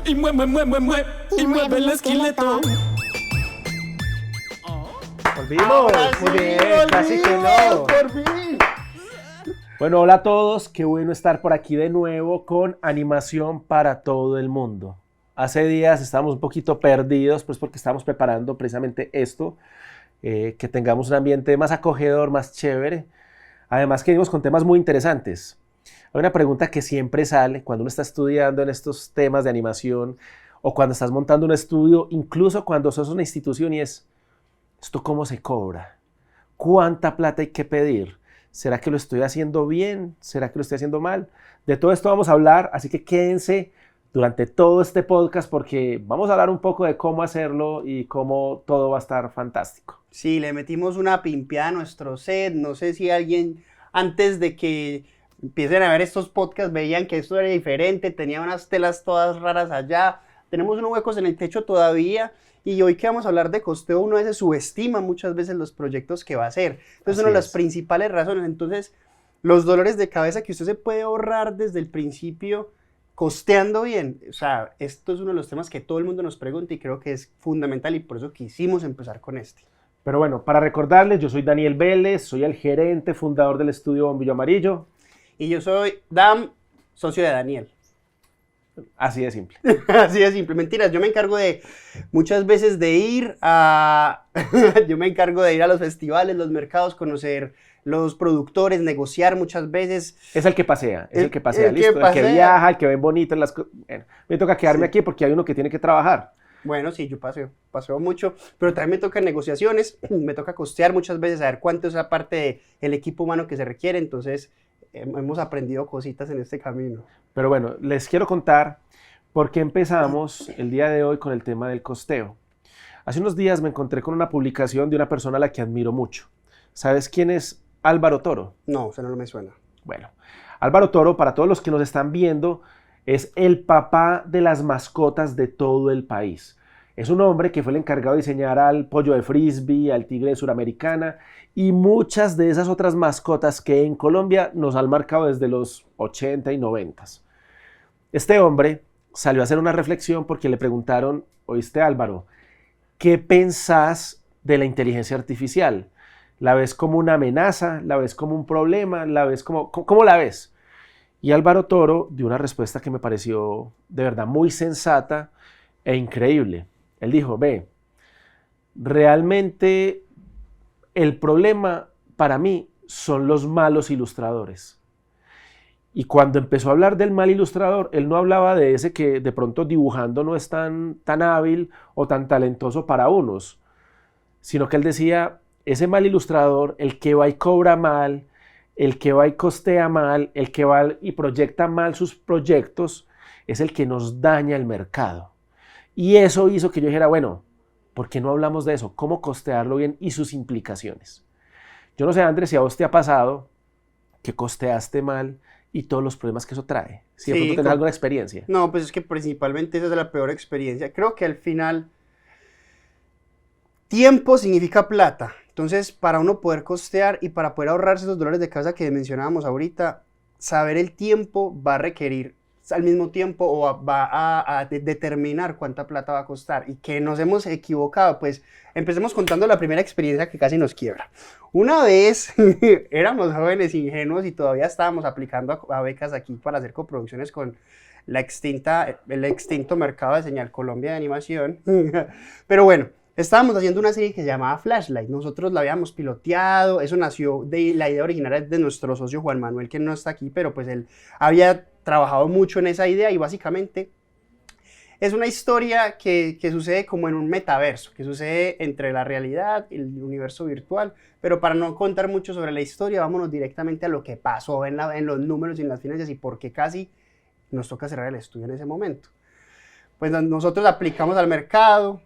y mueve el esqueleto. Volvimos, muy bien, casi que no. Por fin. Bueno, hola a todos, qué bueno estar por aquí de nuevo con animación para todo el mundo. Hace días estábamos un poquito perdidos, pues porque estábamos preparando precisamente esto, que tengamos un ambiente más acogedor, más chévere. Además que venimos con temas muy interesantes. Hay una pregunta que siempre sale cuando uno está estudiando en estos temas de animación o cuando estás montando un estudio, incluso cuando sos una institución y es, ¿esto cómo se cobra? ¿Cuánta plata hay que pedir? ¿Será que lo estoy haciendo bien? ¿Será que lo estoy haciendo mal? De todo esto vamos a hablar, así que quédense durante todo este podcast porque vamos a hablar un poco de cómo hacerlo y cómo todo va a estar fantástico. Sí, le metimos una pimpeada a nuestro set. No sé si alguien, antes de que empiecen a ver estos podcasts, veían que esto era diferente, tenía unas telas todas raras allá. Tenemos unos huecos en el techo todavía. Y hoy que vamos a hablar de costeo, uno a veces subestima muchas veces los proyectos que va a hacer. Entonces, una de las principales razones. Entonces, los dolores de cabeza que usted se puede ahorrar desde el principio, costeando bien. O sea, esto es uno de los temas que todo el mundo nos pregunta y creo que es fundamental y por eso quisimos empezar con este. Pero bueno, para recordarles, yo soy Daniel Vélez, soy el gerente, fundador del estudio Bombillo Amarillo. Y yo soy Dam, socio de Daniel. Así de simple. Así de simple. Mentiras, yo me encargo de muchas veces de ir a yo me encargo de ir a los festivales, los mercados, conocer los productores, negociar muchas veces. Es el que pasea, es el que pasea, el listo, que el que pasea. viaja, el que ve bonitas las cosas. Bueno, me toca quedarme aquí porque hay uno que tiene que trabajar. Bueno, sí, yo paseo mucho, pero también me toca negociaciones, me toca costear muchas veces, saber cuánto es la parte del equipo humano que se requiere, entonces hemos aprendido cositas en este camino. Pero bueno, les quiero contar por qué empezamos el día de hoy con el tema del costeo. Hace unos días me encontré con una publicación de una persona a la que admiro mucho. ¿Sabes quién es Álvaro Toro? No, o sea, no me suena. Bueno, Álvaro Toro, para todos los que nos están viendo, es el papá de las mascotas de todo el país. Es un hombre que fue el encargado de diseñar al pollo de frisbee, al tigre de Suramericana y muchas de esas otras mascotas que en Colombia nos han marcado desde los 80 y 90. Este hombre salió a hacer una reflexión porque le preguntaron, oíste Álvaro, ¿qué pensás de la inteligencia artificial? ¿La ves como una amenaza? ¿La ves como un problema? ¿La ves cómo la ves? Y Álvaro Toro dio una respuesta que me pareció de verdad muy sensata e increíble. Él dijo, ve, realmente el problema para mí son los malos ilustradores. Y cuando empezó a hablar del mal ilustrador, él no hablaba de ese que de pronto dibujando no es tan hábil o tan talentoso para unos, sino que él decía, ese mal ilustrador, el que va y cobra mal, el que va y costea mal, el que va y proyecta mal sus proyectos, es el que nos daña el mercado. Y eso hizo que yo dijera, bueno, ¿por qué no hablamos de eso? ¿Cómo costearlo bien y sus implicaciones? Yo no sé, Andrés, si a vos te ha pasado que costeaste mal y todos los problemas que eso trae. Si de pronto tenés alguna experiencia. No, pues es que principalmente esa es la peor experiencia. Creo que al final, tiempo significa plata. Entonces, para uno poder costear y para poder ahorrarse esos dolores de cabeza que mencionábamos ahorita, saber el tiempo va a requerir al mismo tiempo o va a determinar cuánta plata va a costar y que nos hemos equivocado. Pues empecemos contando la primera experiencia que casi nos quiebra. Una vez éramos jóvenes ingenuos y todavía estábamos aplicando a becas aquí para hacer coproducciones con el extinto mercado de Señal Colombia de animación. Pero bueno, estábamos haciendo una serie que se llamaba Flashlight. Nosotros la habíamos piloteado. Eso nació de la idea original de nuestro socio Juan Manuel, que no está aquí, pero pues él había trabajado mucho en esa idea y básicamente es una historia que sucede como en un metaverso, que sucede entre la realidad y el universo virtual. Pero para no contar mucho sobre la historia, vámonos directamente a lo que pasó en los números y en las finanzas y por qué casi nos toca cerrar el estudio en ese momento. Pues nosotros aplicamos al mercado.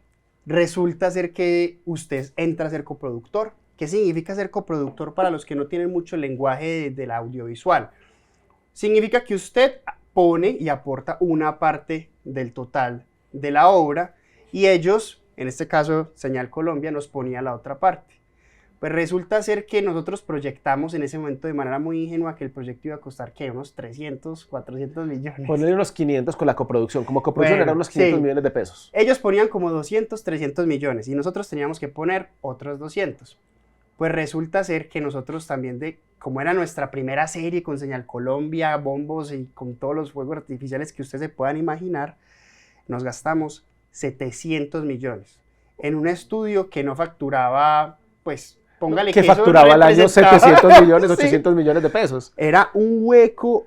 Resulta ser que usted entra a ser coproductor. ¿Qué significa ser coproductor para los que no tienen mucho lenguaje del audiovisual? Significa que usted pone y aporta una parte del total de la obra y ellos, en este caso Señal Colombia, nos ponía la otra parte. Pues resulta ser que nosotros proyectamos en ese momento de manera muy ingenua que el proyecto iba a costar, ¿qué? Unos 300, 400 millones. Ponerle unos 500 con la coproducción. Como coproducción Bueno, eran unos 500 sí. millones de pesos. Ellos ponían como 200, 300 millones y nosotros teníamos que poner otros 200. Pues resulta ser que nosotros también, como era nuestra primera serie con Señal Colombia, bombos y con todos los fuegos artificiales que ustedes se puedan imaginar, nos gastamos 700 millones en un estudio que no facturaba, pues, póngale Que eso facturaba al año representaba- 700 millones, Sí. 800 millones de pesos. Era un hueco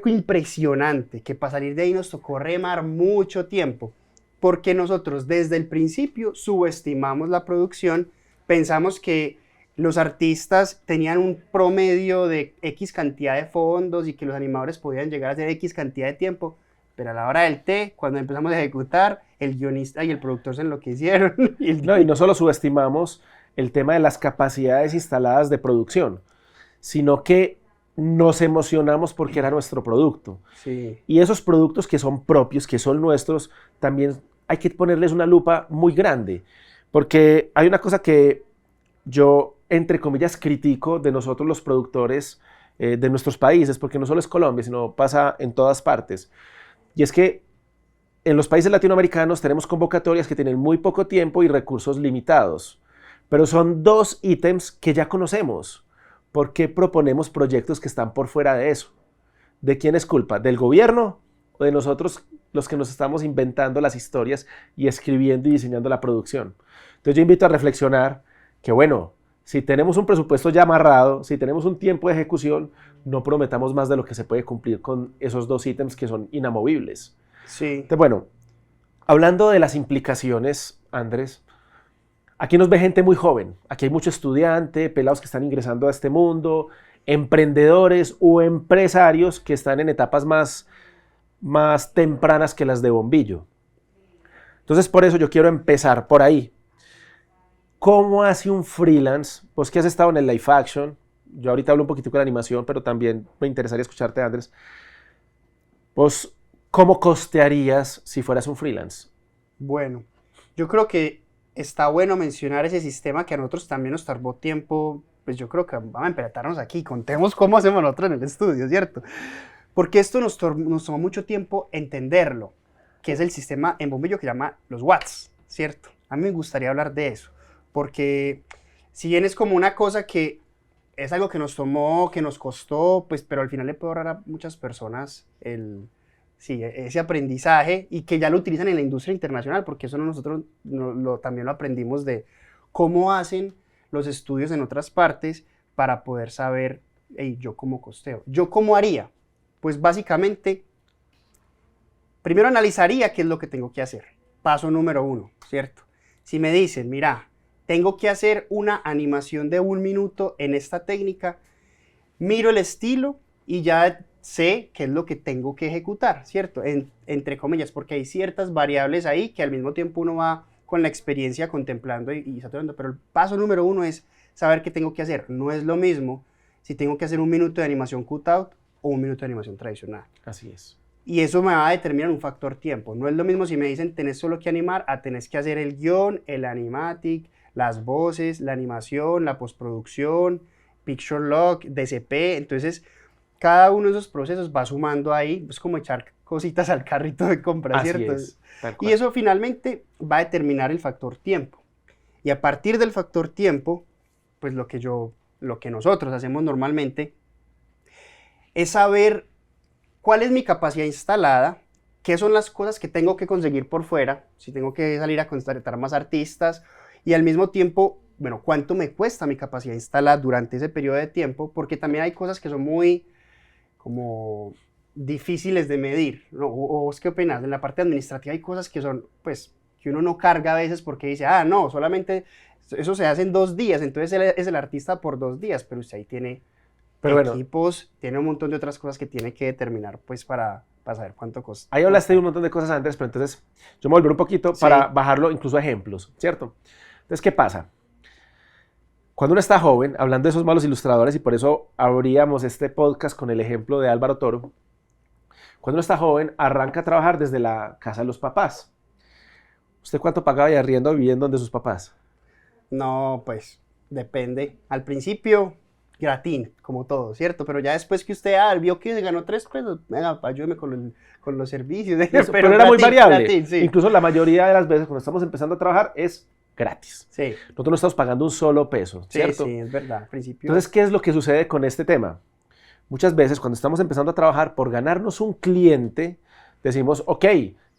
impresionante, que para salir de ahí nos tocó remar mucho tiempo, porque nosotros desde el principio subestimamos la producción, pensamos que los artistas tenían un promedio de X cantidad de fondos y que los animadores podían llegar a hacer X cantidad de tiempo, pero a la hora del té, cuando empezamos a ejecutar, el guionista y el productor se enloquecieron. No, y no solo subestimamos el tema de las capacidades instaladas de producción, sino que nos emocionamos porque era nuestro producto. Sí. Y esos productos que son propios, que son nuestros, también hay que ponerles una lupa muy grande, porque hay una cosa que yo, entre comillas, critico de nosotros los productores de nuestros países, porque no solo es Colombia, sino pasa en todas partes, y es que en los países latinoamericanos tenemos convocatorias que tienen muy poco tiempo y recursos limitados, pero son dos ítems que ya conocemos. ¿Por qué proponemos proyectos que están por fuera de eso? ¿De quién es culpa? ¿Del gobierno o de nosotros los que nos estamos inventando las historias y escribiendo y diseñando la producción? Entonces yo invito a reflexionar que, bueno, si tenemos un presupuesto ya amarrado, si tenemos un tiempo de ejecución, no prometamos más de lo que se puede cumplir con esos dos ítems que son inamovibles. Sí. Entonces, bueno, hablando de las implicaciones, Andrés, aquí nos ve gente muy joven, aquí hay mucho estudiante, pelados que están ingresando a este mundo, emprendedores o empresarios que están en etapas más tempranas que las de Bombillo. Entonces, por eso yo quiero empezar por ahí. ¿Cómo hace un freelance? Pues que has estado en el live action, yo ahorita hablo un poquito con la animación, pero también me interesaría escucharte, Andrés. Pues, ¿cómo costearías si fueras un freelance? Bueno, yo creo que está bueno mencionar ese sistema que a nosotros también nos tardó tiempo, pues yo creo que vamos a empezarnos aquí, contemos cómo hacemos nosotros en el estudio, ¿cierto? Porque esto nos tomó mucho tiempo entenderlo, que es el sistema en Bombillo que llama los watts, ¿cierto? A mí me gustaría hablar de eso, porque si bien es como una cosa que es algo que nos tomó, que nos costó, pues, pero al final le puede ahorrar a muchas personas ese aprendizaje y que ya lo utilizan en la industria internacional, porque eso nosotros también lo aprendimos de cómo hacen los estudios en otras partes para poder saber, hey, yo cómo costeo, yo cómo haría. Pues básicamente, primero analizaría qué es lo que tengo que hacer. Paso número 1, ¿cierto? Si me dicen, mira, tengo que hacer una animación de 1 minuto en esta técnica, miro el estilo y ya sé qué es lo que tengo que ejecutar, ¿cierto? Entre comillas, porque hay ciertas variables ahí que al mismo tiempo uno va con la experiencia contemplando y saturando, pero el paso número 1 es saber qué tengo que hacer. No es lo mismo si tengo que hacer 1 minuto de animación cutout o 1 minuto de animación tradicional. Así es. Y eso me va a determinar un factor tiempo. No es lo mismo si me dicen tenés solo que animar a tenés que hacer el guión, el animatic, las voces, la animación, la postproducción, picture lock, DCP. Entonces, cada uno de esos procesos va sumando ahí, es como echar cositas al carrito de compra, Así ¿cierto? es, tal Y cual. eso finalmente va a determinar el factor tiempo. Y a partir del factor tiempo, pues lo que nosotros hacemos normalmente es saber cuál es mi capacidad instalada, qué son las cosas que tengo que conseguir por fuera, si tengo que salir a contratar más artistas, y al mismo tiempo, bueno, cuánto me cuesta mi capacidad instalada durante ese periodo de tiempo, porque también hay cosas que son muy como difíciles de medir, ¿no? ¿O vos qué opinas? En la parte administrativa hay cosas que son, pues, que uno no carga a veces porque dice, no, solamente eso se hace en 2 días, entonces él es el artista por 2 días, pero usted ahí tiene Pero bueno, equipos, tiene un montón de otras cosas que tiene que determinar, pues, para saber cuánto cuesta. ahí hablaste de un montón de cosas antes, pero entonces yo me voy a volver un poquito Sí. para bajarlo incluso a ejemplos, ¿cierto? Entonces, ¿qué pasa? Cuando uno está joven, hablando de esos malos ilustradores, y por eso abríamos este podcast con el ejemplo de Álvaro Toro, cuando uno está joven, arranca a trabajar desde la casa de los papás. ¿Usted cuánto pagaba de arriendo viviendo donde sus papás? No, pues, Depende. Al principio, gratín, como todo, ¿cierto? Pero ya después que usted vio que se ganó 3 pesos, venga, ayúdeme con los servicios. Pero era muy variable. Gratín, sí. Incluso la mayoría de las veces cuando estamos empezando a trabajar es gratis. Sí, Nosotros no estamos pagando un solo peso, sí, ¿cierto? sí, es verdad. Al principio. Entonces, ¿qué es lo que sucede con este tema? Muchas veces cuando estamos empezando a trabajar, por ganarnos un cliente, decimos, ok,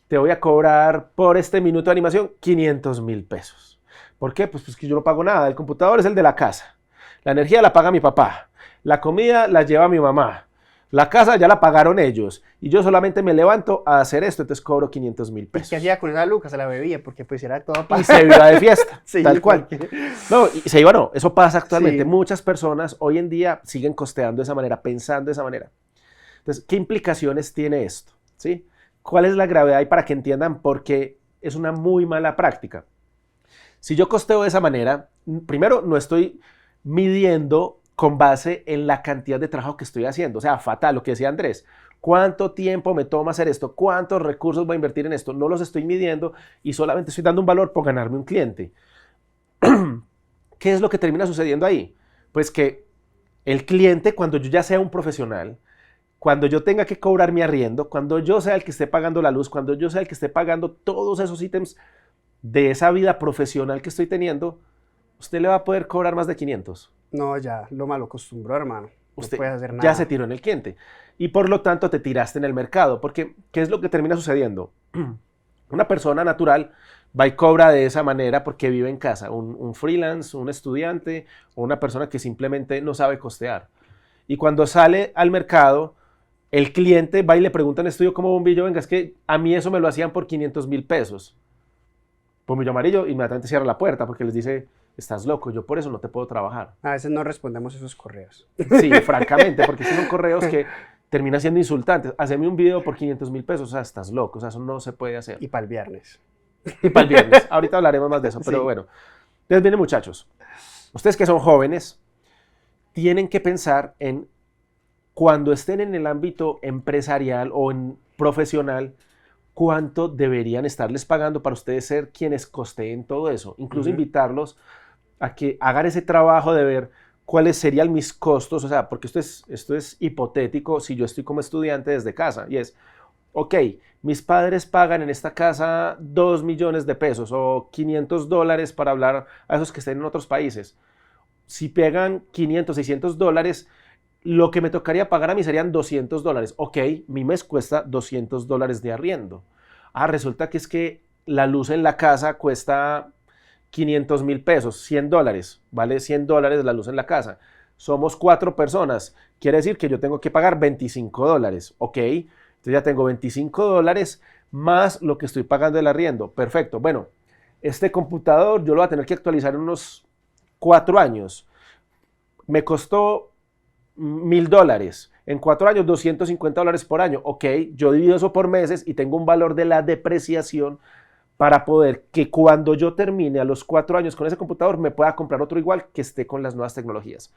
te voy a cobrar por este minuto de animación 500.000 pesos. ¿Por qué? Pues que yo no pago nada. El computador es el de la casa. La energía la paga mi papá. La comida la lleva mi mamá. La casa ya la pagaron ellos. Y yo solamente me levanto a hacer esto, entonces cobro 500.000 ¿Y pesos. qué hacía con esa lucas? Se la bebía, porque pues era todo Y se iba de fiesta, Sí, tal cual. porque- No, y se iba no, eso pasa actualmente. Sí. Muchas personas hoy en día siguen costeando de esa manera, pensando de esa manera. Entonces, ¿qué implicaciones tiene esto? ¿Sí? ¿Cuál es la gravedad? Y para que entiendan por qué es una muy mala práctica. Si yo costeo de esa manera, primero no estoy midiendo con base en la cantidad de trabajo que estoy haciendo. O sea, fatal, lo que decía Andrés. ¿Cuánto tiempo me toma hacer esto? ¿Cuántos recursos voy a invertir en esto? No los estoy midiendo y solamente estoy dando un valor por ganarme un cliente. ¿Qué es lo que termina sucediendo ahí? Pues que el cliente, cuando yo ya sea un profesional, cuando yo tenga que cobrar mi arriendo, cuando yo sea el que esté pagando la luz, cuando yo sea el que esté pagando todos esos ítems de esa vida profesional que estoy teniendo, usted le va a poder cobrar más de 500. No, ya lo malo acostumbró, hermano. No Usted puede hacer nada. ya se tiró en el cliente. Y por lo tanto te tiraste en el mercado. Porque, ¿qué es lo que termina sucediendo? Una persona natural va y cobra de esa manera porque vive en casa. Un freelance, un estudiante o una persona que simplemente no sabe costear. Y cuando sale al mercado, el cliente va y le pregunta en estudio como bombillo, venga, es que a mí eso me lo hacían por 500.000 pesos. Bombillo amarillo inmediatamente cierra la puerta porque les dice, estás loco, yo por eso no te puedo trabajar. A veces no respondemos esos correos. Sí, francamente, porque son correos que terminan siendo insultantes. Haceme un video por 500.000 pesos, o sea, estás loco, o sea, eso no se puede hacer. Y para el viernes. Y para el viernes, ahorita hablaremos más de eso, pero Sí. bueno. Entonces, vienen muchachos, ustedes que son jóvenes, tienen que pensar en cuando estén en el ámbito empresarial o en profesional, cuánto deberían estarles pagando para ustedes ser quienes costeen todo eso. Incluso invitarlos a que hagan ese trabajo de ver cuáles serían mis costos, o sea, porque esto es hipotético si yo estoy como estudiante desde casa y es, ok, mis padres pagan en esta casa 2 millones de pesos o $500 para hablar a esos que estén en otros países. Si pegan 500, $600, lo que me tocaría pagar a mí serían $200. Ok, mi mes cuesta $200 de arriendo. Ah, resulta que es que la luz en la casa cuesta 500.000 pesos, $100, vale $100 la luz en la casa. Somos 4 personas, quiere decir que yo tengo que pagar $25. Ok, entonces ya tengo $25 más lo que estoy pagando del arriendo. Perfecto, bueno, este computador yo lo voy a tener que actualizar en unos 4 años. Me costó $1.000. En 4 años, $250 por año. Ok, yo divido eso por meses y tengo un valor de la depreciación para poder que cuando yo termine a los 4 años con ese computador me pueda comprar otro igual que esté con las nuevas tecnologías.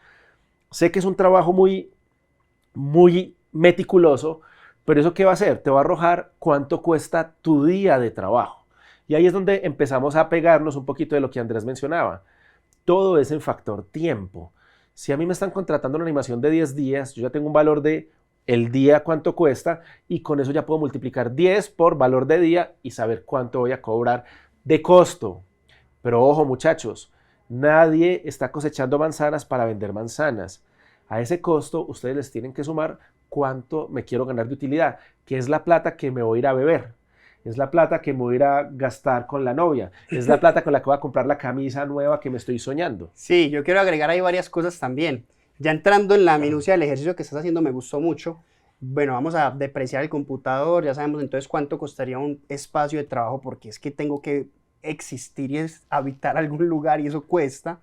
Sé que es un trabajo muy meticuloso, pero ¿eso qué va a hacer? Te va a arrojar cuánto cuesta tu día de trabajo. Y ahí es donde empezamos a pegarnos un poquito de lo que Andrés mencionaba. Todo es en factor tiempo. Si a mí me están contratando una animación de 10 días, yo ya tengo un valor de el día cuánto cuesta y con eso ya puedo multiplicar 10 por valor de día y saber cuánto voy a cobrar de costo. Pero ojo muchachos, nadie está cosechando manzanas para vender manzanas. A ese costo ustedes les tienen que sumar cuánto me quiero ganar de utilidad, que es la plata que me voy a ir a beber. Es la plata que me voy a ir a gastar con la novia. Es la plata con la que voy a comprar la camisa nueva que me estoy soñando. Sí, yo quiero agregar ahí varias cosas también. Ya entrando en la minucia del ejercicio que estás haciendo, me gustó mucho. Bueno, vamos a depreciar el computador, ya sabemos entonces cuánto costaría un espacio de trabajo, porque es que tengo que existir y habitar algún lugar y eso cuesta,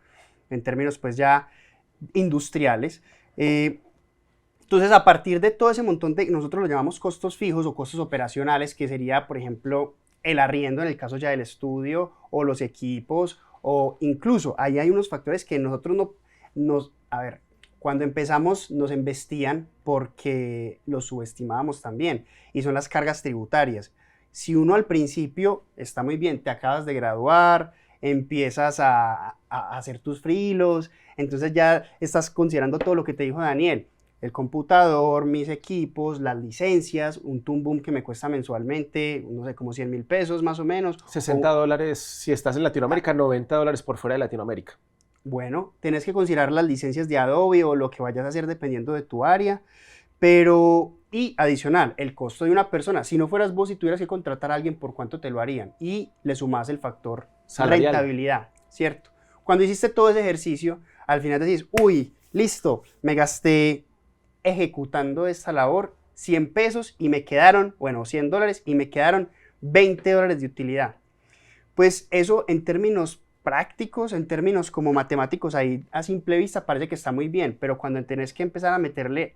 en términos pues ya industriales. Entonces, a partir de todo ese montón de, nosotros lo llamamos costos fijos o costos operacionales, que sería, por ejemplo, el arriendo en el caso ya del estudio, o los equipos, o incluso, ahí hay unos factores que nosotros a ver, cuando empezamos nos embestían porque los subestimábamos también, y son las cargas tributarias. Si uno al principio está muy bien, te acabas de graduar, empiezas a hacer tus frilos, entonces ya estás considerando todo lo que te dijo Daniel, el computador, mis equipos, las licencias, un Toon que me cuesta mensualmente, no sé, como 100.000 pesos más o menos. $60 si estás en Latinoamérica, $90 por fuera de Latinoamérica. Bueno, tienes que considerar las licencias de Adobe o lo que vayas a hacer dependiendo de tu área, pero, y adicional, el costo de una persona, si no fueras vos y tuvieras que contratar a alguien, ¿por cuánto te lo harían? Y le sumás el factor salarial, rentabilidad, ¿cierto? Cuando hiciste todo ese ejercicio, al final decís, uy, listo, me gasté ejecutando esta labor 100 pesos y me quedaron, bueno, $100 y me quedaron $20 de utilidad. Pues eso en términos prácticos, en términos como matemáticos, ahí a simple vista parece que está muy bien, pero cuando tenés que empezar a meterle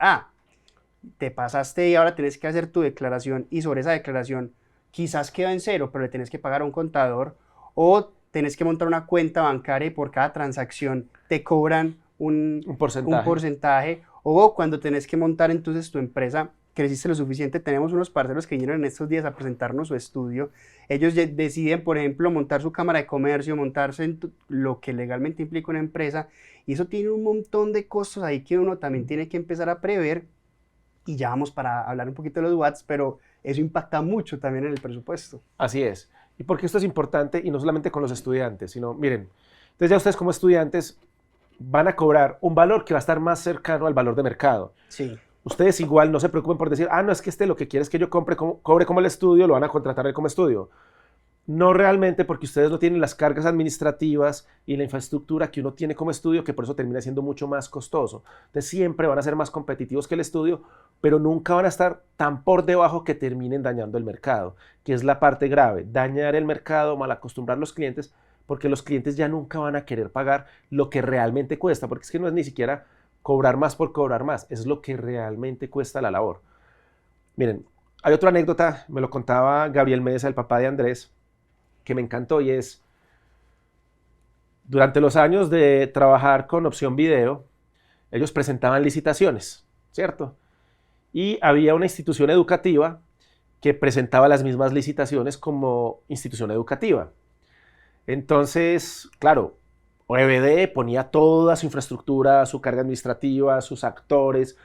te pasaste y ahora tenés que hacer tu declaración y sobre esa declaración quizás quedó en cero, pero le tenés que pagar a un contador o tenés que montar una cuenta bancaria y por cada transacción te cobran un porcentaje. O cuando tenés que montar entonces tu empresa, creciste lo suficiente, tenemos unos parceros que vinieron en estos días a presentarnos su estudio, ellos deciden, por ejemplo, montar su cámara de comercio, montarse en lo que legalmente implica una empresa, y eso tiene un montón de costos ahí que uno también tiene que empezar a prever, y ya vamos para hablar un poquito de los watts, pero eso impacta mucho también en el presupuesto. Así es. Y porque esto es importante, y no solamente con los estudiantes, sino, miren, entonces ya ustedes como estudiantes van a cobrar un valor que va a estar más cercano al valor de mercado. Sí. Ustedes igual no se preocupen por decir, no, es que lo que quiere es que yo cobre como el estudio, lo van a contratar como estudio. No realmente, porque ustedes no tienen las cargas administrativas y la infraestructura que uno tiene como estudio, que por eso termina siendo mucho más costoso. Entonces siempre van a ser más competitivos que el estudio, pero nunca van a estar tan por debajo que terminen dañando el mercado, que es la parte grave, dañar el mercado, mal acostumbrar a los clientes, porque los clientes ya nunca van a querer pagar lo que realmente cuesta, porque es que no es ni siquiera cobrar más por cobrar más, es lo que realmente cuesta la labor. Miren, hay otra anécdota, me lo contaba Gabriel Mesa, el papá de Andrés, que me encantó, y es, durante los años de trabajar con Opción Video, ellos presentaban licitaciones, ¿cierto? Y había una institución educativa que presentaba las mismas licitaciones como institución educativa. Entonces, claro, OEBD ponía toda su infraestructura, su carga administrativa, sus actores,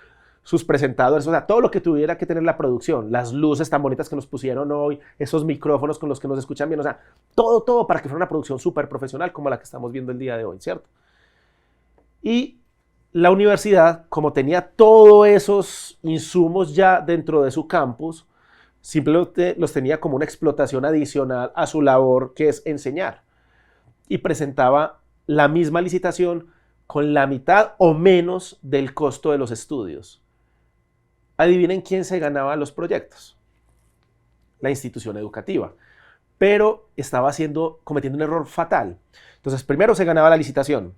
sus presentadores, o sea, todo lo que tuviera que tener la producción, las luces tan bonitas que nos pusieron hoy, esos micrófonos con los que nos escuchan bien, o sea, todo para que fuera una producción súper profesional como la que estamos viendo el día de hoy, ¿cierto? Y la universidad, como tenía todos esos insumos ya dentro de su campus, simplemente los tenía como una explotación adicional a su labor, que es enseñar. Y presentaba la misma licitación con la mitad o menos del costo de los estudios. Adivinen quién se ganaba los proyectos. La institución educativa. Pero estaba cometiendo un error fatal. Entonces, primero se ganaba la licitación.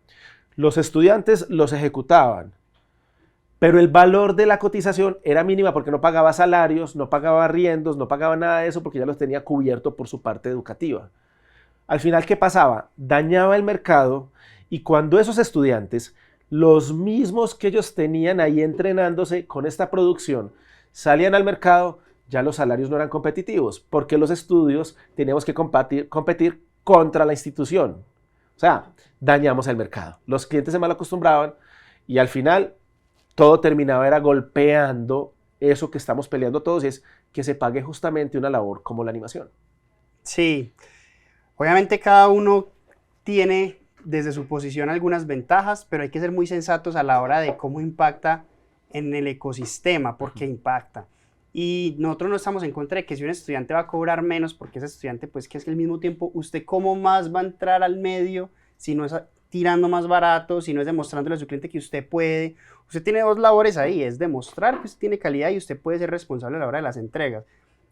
Los estudiantes los ejecutaban. Pero el valor de la cotización era mínima porque no pagaba salarios, no pagaba arriendos, no pagaba nada de eso porque ya los tenía cubierto por su parte educativa. Al final, ¿qué pasaba? Dañaba el mercado y cuando esos estudiantes, los mismos que ellos tenían ahí entrenándose con esta producción, salían al mercado, ya los salarios no eran competitivos porque los estudios teníamos que competir contra la institución. O sea, dañamos el mercado. Los clientes se mal acostumbraban y al final todo terminaba era golpeando eso que estamos peleando todos, y es que se pague justamente una labor como la animación. Sí. Obviamente cada uno tiene desde su posición algunas ventajas, pero hay que ser muy sensatos a la hora de cómo impacta en el ecosistema, porque impacta. Y nosotros no estamos en contra de que si un estudiante va a cobrar menos, porque ese estudiante, pues que es que al mismo tiempo, ¿usted cómo más va a entrar al medio si no es tirando más barato, si no es demostrándole a su cliente que usted puede? Usted tiene dos labores ahí, es demostrar que usted tiene calidad y usted puede ser responsable a la hora de las entregas.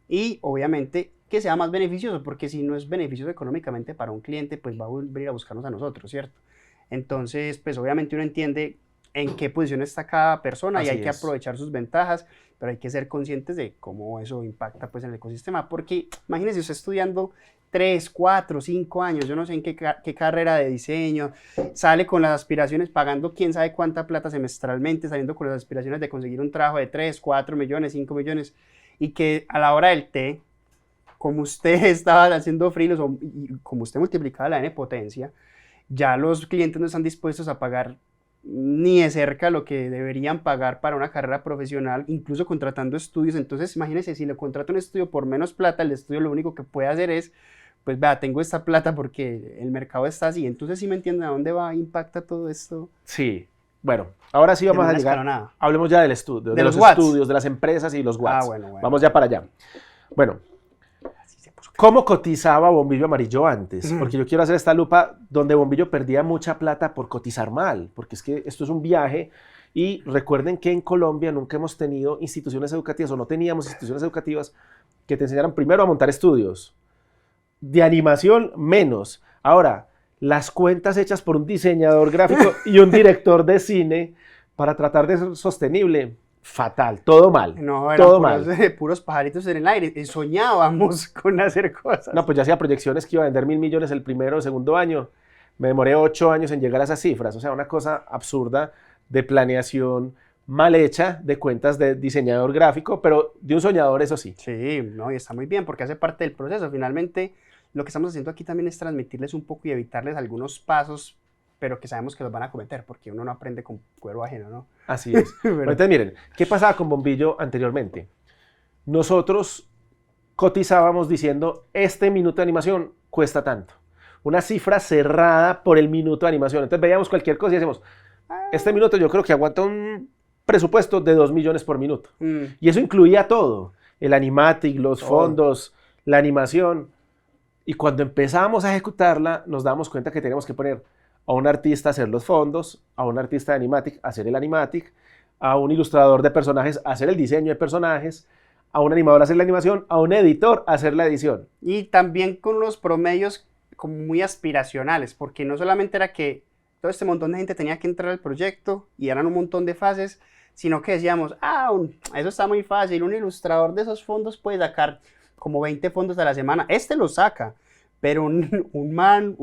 Y obviamente que sea más beneficioso, porque si no es beneficioso económicamente para un cliente, pues va a venir a buscarnos a nosotros, ¿cierto? Entonces, pues obviamente uno entiende en qué posición está cada persona. Así y hay que aprovechar sus ventajas, pero hay que ser conscientes de cómo eso impacta pues en el ecosistema, porque imagínese usted estudiando 3, 4, 5 años, yo no sé en qué carrera de diseño, sale con las aspiraciones pagando quién sabe cuánta plata semestralmente, saliendo con las aspiraciones de conseguir un trabajo de 3, 4 millones, 5 millones, y que a la hora del té como usted estaba haciendo freelance y como usted multiplicaba la N potencia, ya los clientes no están dispuestos a pagar ni de cerca lo que deberían pagar para una carrera profesional, incluso contratando estudios. Entonces, imagínense, si le contrato un estudio por menos plata, el estudio lo único que puede hacer es, pues vea, tengo esta plata porque el mercado está así. Entonces, ¿sí me entienden a dónde va, impacta todo esto? Sí. Bueno, ahora sí vamos a llegar. Escalonada. Hablemos ya del estudio, de los watts. estudios, de las empresas y los watts. Bueno. Vamos ya para allá. Bueno, ¿cómo cotizaba Bombillo Amarillo antes? Porque yo quiero hacer esta lupa donde Bombillo perdía mucha plata por cotizar mal, porque es que esto es un viaje y recuerden que en Colombia nunca hemos tenido instituciones educativas o no teníamos instituciones educativas que te enseñaran primero a montar estudios. De animación, menos. Ahora, las cuentas hechas por un diseñador gráfico y un director de cine para tratar de ser sostenible, fatal, todo mal. No, eran todo puros, mal. Puros pajaritos en el aire. Soñábamos con hacer cosas. No, pues ya hacía proyecciones que iba a vender 1.000 millones el primero o segundo año. Me demoré 8 años en llegar a esas cifras. O sea, una cosa absurda de planeación mal hecha de cuentas de diseñador gráfico, pero de un soñador, eso sí. Sí, no, y está muy bien porque hace parte del proceso. Finalmente, lo que estamos haciendo aquí también es transmitirles un poco y evitarles algunos pasos, pero que sabemos que los van a cometer, porque uno no aprende con cuero ajeno, ¿no? Así es. Bueno, entonces, miren, ¿qué pasaba con Bombillo anteriormente? Nosotros cotizábamos diciendo, este minuto de animación cuesta tanto. Una cifra cerrada por el minuto de animación. Entonces veíamos cualquier cosa y decíamos, este minuto yo creo que aguanta un presupuesto de 2 millones por minuto. Y eso incluía todo, el animatic, los fondos, la animación. Y cuando empezábamos a ejecutarla, nos dábamos cuenta que teníamos que poner a un artista a hacer los fondos, a un artista de animatic a hacer el animatic, a un ilustrador de personajes a hacer el diseño de personajes, a un animador a hacer la animación, a un editor a hacer la edición. Y también con unos promedios como muy aspiracionales, porque no solamente era que todo este montón de gente tenía que entrar al proyecto y eran un montón de fases, sino que decíamos, eso está muy fácil, un ilustrador de esos fondos puede sacar como 20 fondos a la semana, este lo saca, pero un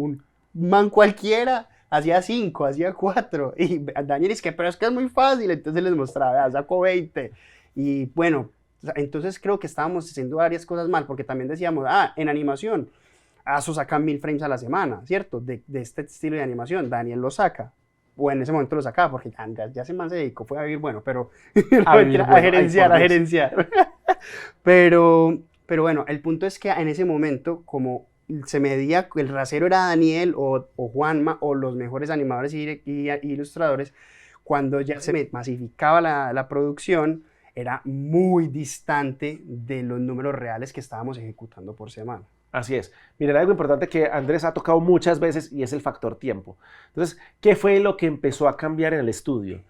man cualquiera hacía 5, hacía 4, y Daniel es que, pero es que es muy fácil, entonces les mostraba, saco 20, y bueno, entonces creo que estábamos haciendo varias cosas mal, porque también decíamos, en animación, ASO saca 1000 frames a la semana, ¿cierto? De este estilo de animación, Daniel lo saca, o en ese momento lo sacaba, porque ya se man se dedicó, fue a vivir bueno, pero a gerenciar. Pero bueno, el punto es que en ese momento, como se medía, el rasero era Daniel o Juanma o los mejores animadores y ilustradores, cuando ya se masificaba la producción, era muy distante de los números reales que estábamos ejecutando por semana. Así es. Miren, algo importante que Andrés ha tocado muchas veces y es el factor tiempo. Entonces, ¿qué fue lo que empezó a cambiar en el estudio?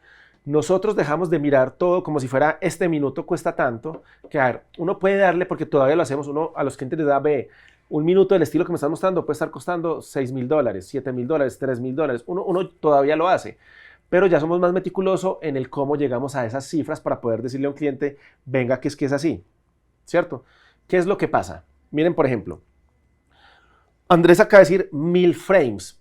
Nosotros dejamos de mirar todo como si fuera este minuto cuesta tanto, que a ver, uno puede darle, porque todavía lo hacemos, uno a los clientes les da, ve, un minuto del estilo que me estás mostrando puede estar costando $6,000, $7,000, $3,000, uno todavía lo hace, pero ya somos más meticulosos en el cómo llegamos a esas cifras para poder decirle a un cliente, venga, que es así, ¿cierto? ¿Qué es lo que pasa? Miren, por ejemplo, Andrés acaba de decir 1000 frames.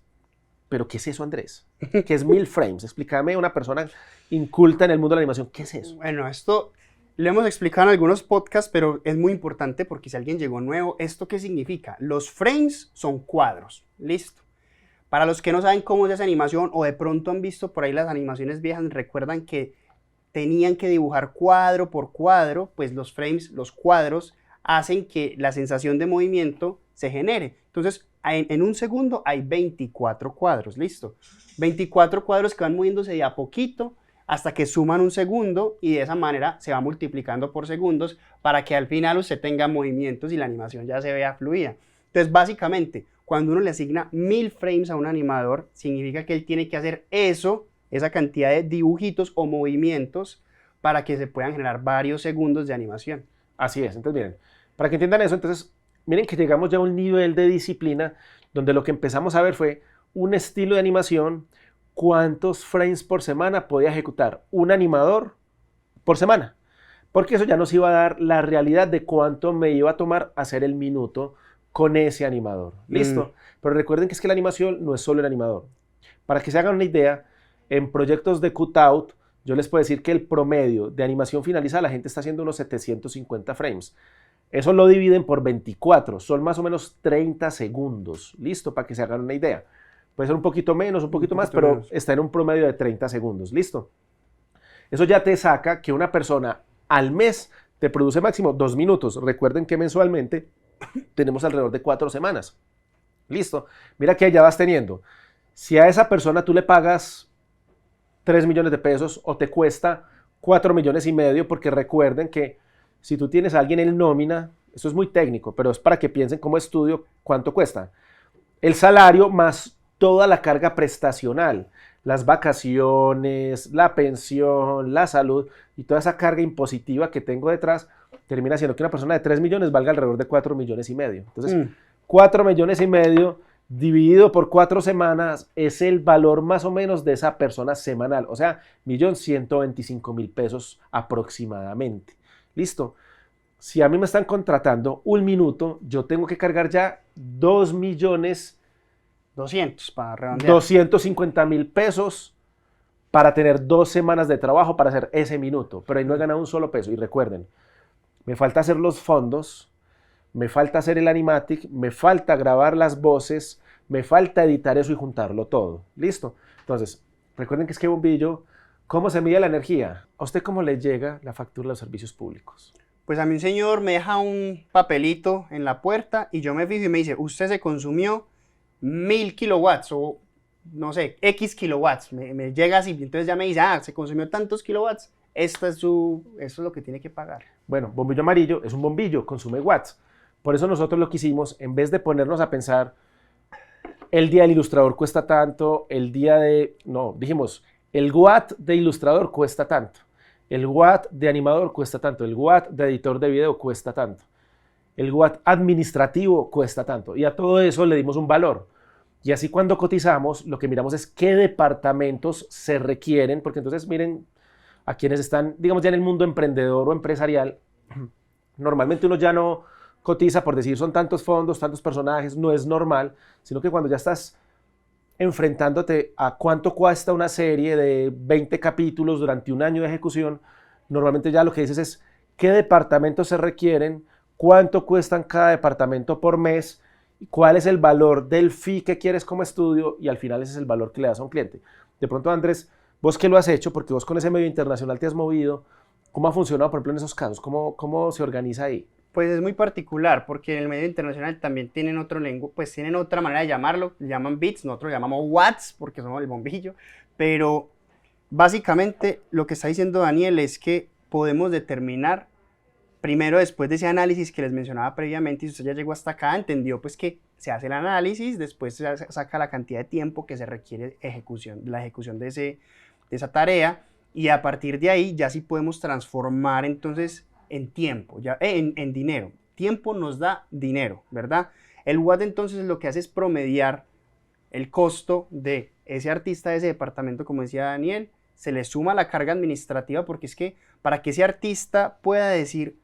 ¿Pero qué es eso, Andrés? ¿Qué es 1000 frames? Explícame a una persona inculta en el mundo de la animación, ¿qué es eso? Bueno, esto lo hemos explicado en algunos podcasts, pero es muy importante porque si alguien llegó nuevo, ¿esto qué significa? Los frames son cuadros, listo. Para los que no saben cómo es esa animación o de pronto han visto por ahí las animaciones viejas, recuerdan que tenían que dibujar cuadro por cuadro, pues los frames, los cuadros, hacen que la sensación de movimiento se genere. Entonces, en un segundo hay 24 cuadros, listo. 24 cuadros que van moviéndose de a poquito hasta que suman un segundo y de esa manera se va multiplicando por segundos para que al final usted tenga movimientos y la animación ya se vea fluida. Entonces, básicamente, cuando uno le asigna 1000 frames a un animador, significa que él tiene que hacer esa cantidad de dibujitos o movimientos para que se puedan generar varios segundos de animación. Así es, entonces miren, para que entiendan eso, entonces miren que llegamos ya a un nivel de disciplina donde lo que empezamos a ver fue un estilo de animación, cuántos frames por semana podía ejecutar un animador por semana, porque eso ya nos iba a dar la realidad de cuánto me iba a tomar hacer el minuto con ese animador, ¿listo? Pero recuerden que es que la animación no es solo el animador. Para que se hagan una idea, en proyectos de cutout, yo les puedo decir que el promedio de animación finalizada, la gente está haciendo unos 750 frames. Eso lo dividen por 24, son más o menos 30 segundos. ¿Listo? Para que se hagan una idea. Puede ser un poquito menos, un poquito más, pero está en un promedio de 30 segundos. ¿Listo? Eso ya te saca que una persona al mes te produce máximo 2 minutos. Recuerden que mensualmente tenemos alrededor de 4 semanas. ¿Listo? Mira que ya vas teniendo. Si a esa persona tú le pagas 3 millones de pesos o te cuesta 4 millones y medio, porque recuerden que si tú tienes a alguien en nómina, eso es muy técnico, pero es para que piensen como estudio cuánto cuesta. El salario más toda la carga prestacional, las vacaciones, la pensión, la salud y toda esa carga impositiva que tengo detrás, termina siendo que una persona de 3 millones valga alrededor de 4 millones y medio. Entonces, 4 millones y medio dividido por 4 semanas es el valor más o menos de esa persona semanal. O sea, 1.125.000 pesos aproximadamente. ¿Listo? Si a mí me están contratando un minuto, yo tengo que cargar ya 2.200.000 para redondear. 250.000 pesos para tener 2 semanas de trabajo para hacer ese minuto. Pero ahí no he ganado un solo peso. Y recuerden, me falta hacer los fondos, me falta hacer el animatic, me falta grabar las voces, me falta editar eso y juntarlo todo. ¿Listo? Entonces, recuerden que es que bombillo, ¿cómo se mide la energía? ¿A usted cómo le llega la factura de los servicios públicos? Pues a mí un señor me deja un papelito en la puerta y yo me fijo y me dice, usted se consumió 1.000 kilowatts o no sé, X kilowatts. Me llega así, entonces ya me dice, se consumió tantos kilowatts, esto es lo que tiene que pagar. Bueno, bombillo amarillo es un bombillo, consume watts. Por eso nosotros lo que hicimos, en vez de ponernos a pensar, el día del ilustrador cuesta tanto, dijimos, el watt de ilustrador cuesta tanto, el watt de animador cuesta tanto, el watt de editor de video cuesta tanto, el watt administrativo cuesta tanto, y a todo eso le dimos un valor. Y así cuando cotizamos, lo que miramos es qué departamentos se requieren, porque entonces miren a quienes están, digamos, ya en el mundo emprendedor o empresarial, normalmente uno ya no cotiza por decir son tantos fondos, tantos personajes, no es normal, sino que cuando ya estás enfrentándote a cuánto cuesta una serie de 20 capítulos durante un año de ejecución, normalmente ya lo que dices es qué departamentos se requieren, cuánto cuestan cada departamento por mes, cuál es el valor del fee que quieres como estudio y al final ese es el valor que le das a un cliente. De pronto, Andrés, vos que lo has hecho, porque vos con ese medio internacional te has movido, ¿cómo ha funcionado, por ejemplo, en esos casos? ¿Cómo se organiza ahí? Pues es muy particular, porque en el medio internacional también tienen tienen otra manera de llamarlo, le llaman bits, nosotros lo llamamos watts, porque somos el bombillo, pero básicamente lo que está diciendo Daniel es que podemos determinar, primero después de ese análisis que les mencionaba previamente, y si usted ya llegó hasta acá, entendió pues que se hace el análisis, después se saca la cantidad de tiempo que se requiere la ejecución de esa tarea, y a partir de ahí ya sí podemos transformar entonces en tiempo, en dinero. Tiempo nos da dinero, ¿verdad? El watt entonces lo que hace es promediar el costo de ese artista de ese departamento, como decía Daniel, se le suma la carga administrativa, porque es que para que ese artista pueda decir,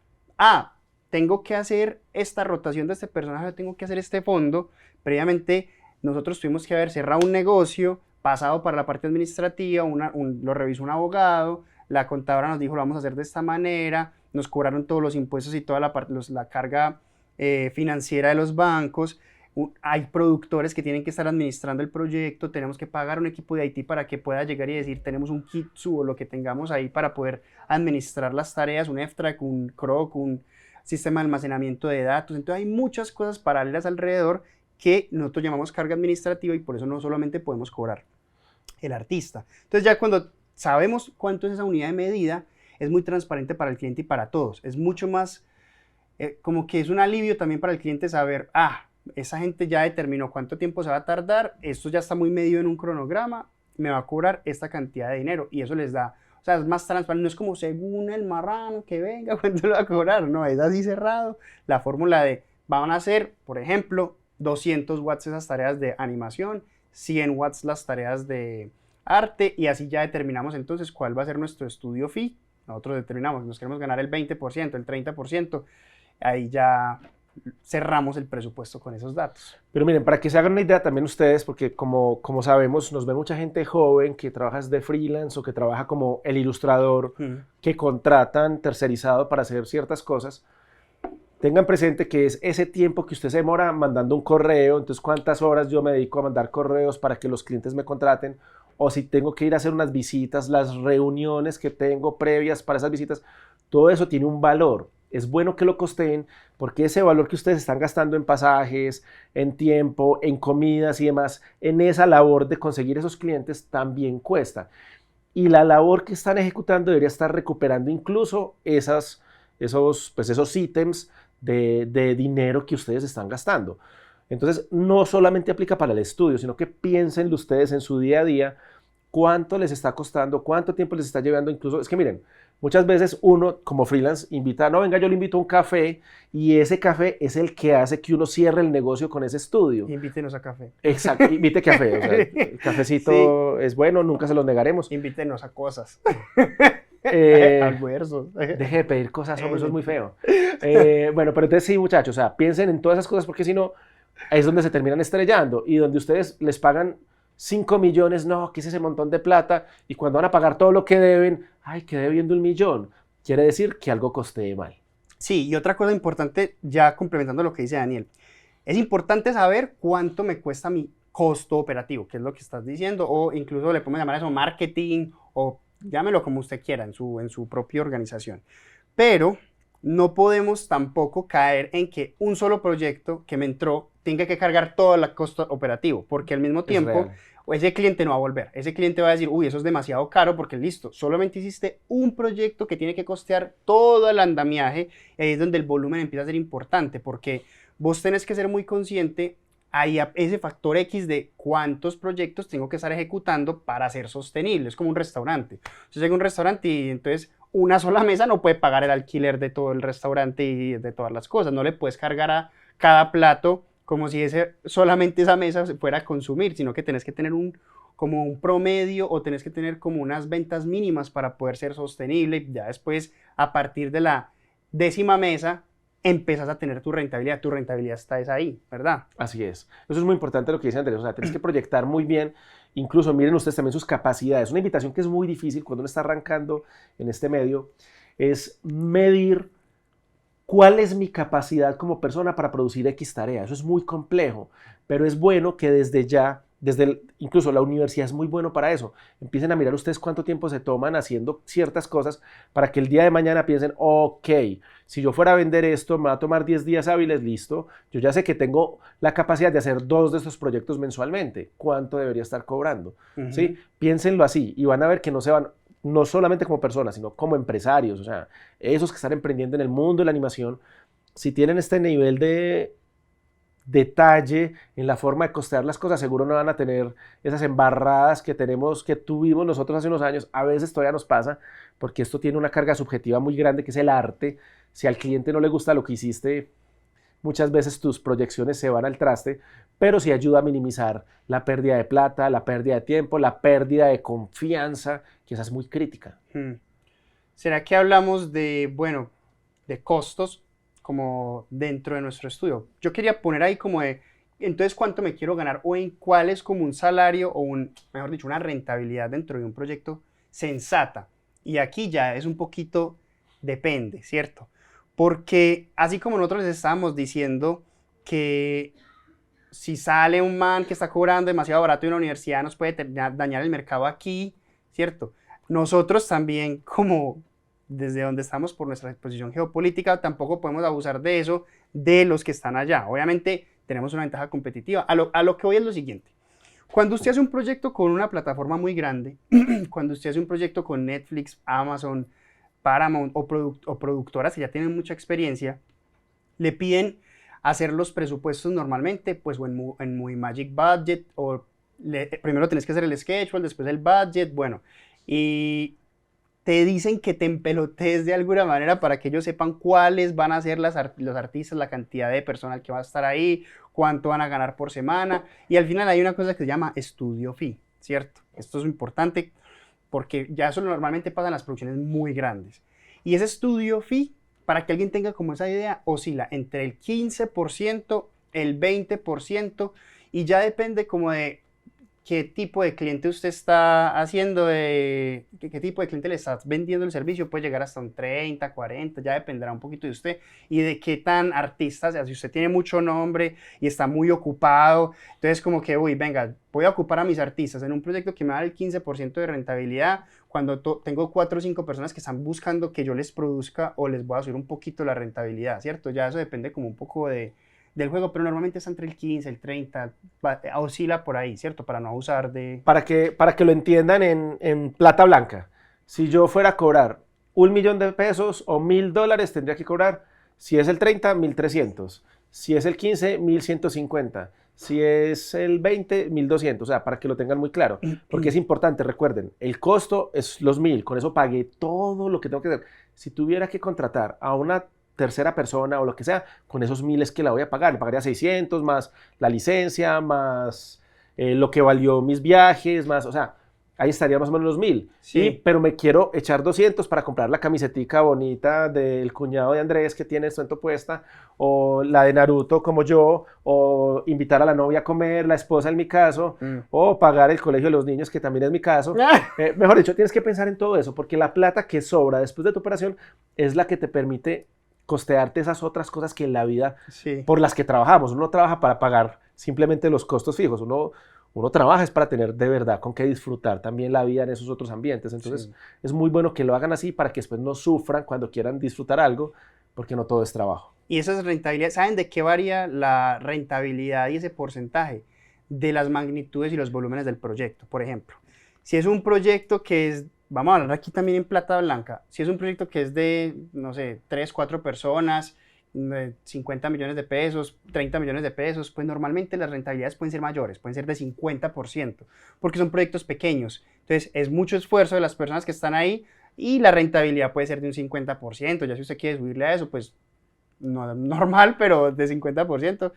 tengo que hacer esta rotación de este personaje, tengo que hacer este fondo, previamente nosotros tuvimos que haber cerrado un negocio, pasado para la parte administrativa, lo revisó un abogado, la contadora nos dijo lo vamos a hacer de esta manera, nos cobraron todos los impuestos y toda la carga financiera de los bancos, hay productores que tienen que estar administrando el proyecto, tenemos que pagar un equipo de IT para que pueda llegar y decir, tenemos un Kitsu o lo que tengamos ahí para poder administrar las tareas, un FTrack, un Croc, un sistema de almacenamiento de datos. Entonces hay muchas cosas paralelas alrededor que nosotros llamamos carga administrativa y por eso no solamente podemos cobrar el artista. Entonces ya cuando sabemos cuánto es esa unidad de medida, es muy transparente para el cliente y para todos. Es mucho más, como que es un alivio también para el cliente saber, esa gente ya determinó cuánto tiempo se va a tardar, esto ya está muy medido en un cronograma, me va a cobrar esta cantidad de dinero y eso les da, o sea, es más transparente, no es como según el marrano que venga, cuánto lo va a cobrar, no, es así cerrado, la fórmula de, van a ser, por ejemplo, 200 watts esas tareas de animación, 100 watts las tareas de arte y así ya determinamos entonces cuál va a ser nuestro estudio fee, nosotros determinamos, nos queremos ganar el 20%, el 30%, ahí ya cerramos el presupuesto con esos datos. Pero miren, para que se hagan una idea también ustedes, porque como sabemos, nos ve mucha gente joven que trabaja de freelance o que trabaja como el ilustrador que contratan tercerizado para hacer ciertas cosas. tengan presente que es ese tiempo que usted se demora mandando un correo, entonces cuántas horas yo me dedico a mandar correos para que los clientes me contraten, o si tengo que ir a hacer unas visitas, las reuniones que tengo previas para esas visitas, todo eso tiene un valor. Es bueno que lo costeen porque ese valor que ustedes están gastando en pasajes, en tiempo, en comidas y demás, en esa labor de conseguir esos clientes también cuesta. Y la labor que están ejecutando debería estar recuperando incluso esos ítems de dinero que ustedes están gastando. Entonces, no solamente aplica para el estudio, sino que piensen ustedes en su día a día cuánto les está costando, cuánto tiempo les está llevando. Incluso, es que miren, muchas veces uno como freelance invita, no, venga, yo le invito a un café y ese café es el que hace que uno cierre el negocio con ese estudio. Invítenos a café. Exacto, invite café. O sea, el cafecito sí. Es bueno, nunca se los negaremos. Invítenos a cosas. Almuerzos. Deje de pedir cosas, hombre, eso es muy feo. Bueno, pero entonces sí, muchachos, o sea, piensen en todas esas cosas porque si no, es donde se terminan estrellando y donde ustedes les pagan 5 millones, no, ¿qué es ese montón de plata? Y cuando van a pagar todo lo que deben, ay, quedé debiendo 1 millón. Quiere decir que algo costee mal. Sí, y otra cosa importante, ya complementando lo que dice Daniel, es importante saber cuánto me cuesta mi costo operativo, que es lo que estás diciendo, o incluso le podemos llamar eso marketing, o llámelo como usted quiera en su propia organización. Pero no podemos tampoco caer en que un solo proyecto que me entró tenga que cargar todo el costo operativo, porque al mismo tiempo ese cliente no va a volver. Ese cliente va a decir, uy, eso es demasiado caro porque listo, solamente hiciste un proyecto que tiene que costear todo el andamiaje, y ahí es donde el volumen empieza a ser importante, porque vos tenés que ser muy consciente, hay ese factor X de cuántos proyectos tengo que estar ejecutando para ser sostenible. Es como un restaurante. Yo llego a un restaurante y entonces una sola mesa no puede pagar el alquiler de todo el restaurante y de todas las cosas. No le puedes cargar a cada plato como si solamente esa mesa se fuera a consumir, sino que tenés que tener como un promedio o tenés que tener como unas ventas mínimas para poder ser sostenible. Ya después, a partir de la 10ª mesa, empiezas a tener tu rentabilidad está ahí, ¿verdad? Así es. Eso es muy importante lo que dice Andrés, o sea, tienes que proyectar muy bien, incluso miren ustedes también sus capacidades. Una invitación que es muy difícil cuando uno está arrancando en este medio es medir cuál es mi capacidad como persona para producir X tarea. Eso es muy complejo, pero es bueno que desde ya, incluso la universidad es muy bueno para eso. Empiecen a mirar ustedes cuánto tiempo se toman haciendo ciertas cosas para que el día de mañana piensen, ok, si yo fuera a vender esto, me va a tomar 10 días hábiles, listo. Yo ya sé que tengo la capacidad de hacer 2 de estos proyectos mensualmente. ¿Cuánto debería estar cobrando? ¿Sí? Piénsenlo así y van a ver que no se van, no solamente como personas, sino como empresarios. O sea, esos que están emprendiendo en el mundo de la animación, si tienen este nivel de detalle en la forma de costear las cosas, seguro no van a tener esas embarradas que tuvimos nosotros hace unos años. A veces todavía nos pasa, porque esto tiene una carga subjetiva muy grande, que es el arte. Si al cliente no le gusta lo que hiciste, muchas veces tus proyecciones se van al traste, pero sí ayuda a minimizar la pérdida de plata, la pérdida de tiempo, la pérdida de confianza, que esa es muy crítica. ¿Será que hablamos de costos como dentro de nuestro estudio? Yo quería poner ahí como de, entonces, ¿cuánto me quiero ganar? O en cuál es como un salario o mejor dicho, una rentabilidad dentro de un proyecto sensata. Y aquí ya es un poquito, depende, ¿cierto? Porque así como nosotros les estábamos diciendo que si sale un man que está cobrando demasiado barato en una universidad nos puede dañar el mercado aquí, ¿cierto? Nosotros también, como desde donde estamos por nuestra posición geopolítica, tampoco podemos abusar de eso de los que están allá. Obviamente tenemos una ventaja competitiva. A lo que voy es lo siguiente. Cuando usted hace un proyecto con una plataforma muy grande, cuando usted hace un proyecto con Netflix, Amazon, Paramount o productoras que ya tienen mucha experiencia, le piden hacer los presupuestos normalmente, pues o en Movie Magic Budget, o primero tenés que hacer el schedule, después el budget, bueno, y te dicen que te empelotes de alguna manera para que ellos sepan cuáles van a ser los artistas, la cantidad de personal que va a estar ahí, cuánto van a ganar por semana, y al final hay una cosa que se llama estudio fee, ¿cierto? Esto es importante porque ya eso normalmente pasa en las producciones muy grandes. Y ese estudio fee, para que alguien tenga como esa idea, oscila entre el 15%, el 20%, y ya depende como de qué tipo de cliente usted está haciendo, qué tipo de cliente le está vendiendo el servicio, puede llegar hasta un 30, 40, ya dependerá un poquito de usted y de qué tan artista sea. Si usted tiene mucho nombre y está muy ocupado, entonces como que, uy, venga, voy a ocupar a mis artistas en un proyecto que me da el 15% de rentabilidad, cuando tengo 4 o 5 personas que están buscando que yo les produzca o les voy a subir un poquito la rentabilidad, ¿cierto? Ya eso depende como un poco del juego, pero normalmente está entre el 15, el 30, oscila por ahí, ¿cierto? Para no abusar de... Para que lo entiendan en plata blanca, si yo fuera a cobrar $1.000.000 o $1.000, tendría que cobrar, si es el 30, 1.300, si es el 15, 1.150, si es el 20, 1.200, o sea, para que lo tengan muy claro, porque es importante, recuerden, el costo es los 1.000, con eso pagué todo lo que tengo que hacer. Si tuviera que contratar a una tercera persona o lo que sea, con esos 1.000 que la voy a pagar, le pagaría 600 más la licencia, más lo que valió mis viajes, más, o sea, ahí estaría más o menos los 1.000, Sí. pero me quiero echar 200 para comprar la camisetica bonita del cuñado de Andrés que tiene esto puesta, o la de Naruto como yo, o invitar a la novia a comer, la esposa en mi caso, o pagar el colegio de los niños que también es mi caso. Mejor dicho, tienes que pensar en todo eso, porque la plata que sobra después de tu operación es la que te permite costearte esas otras cosas que en la vida Sí. por las que trabajamos. Uno no trabaja para pagar simplemente los costos fijos, uno trabaja es para tener de verdad con qué disfrutar también la vida en esos otros ambientes. Entonces es muy bueno que lo hagan así para que después no sufran cuando quieran disfrutar algo, porque no todo es trabajo. Y esas rentabilidades, ¿saben de qué varía la rentabilidad y ese porcentaje? De las magnitudes y los volúmenes del proyecto. Por ejemplo, si es un proyecto que es, vamos a hablar aquí también en plata blanca, si es un proyecto que es de, no sé, 3, 4 personas, 50 millones de pesos, 30 millones de pesos, pues normalmente las rentabilidades pueden ser mayores, pueden ser de 50%, porque son proyectos pequeños. Entonces es mucho esfuerzo de las personas que están ahí y la rentabilidad puede ser de un 50%. Ya si usted quiere subirle a eso, pues no, normal, pero de 50%.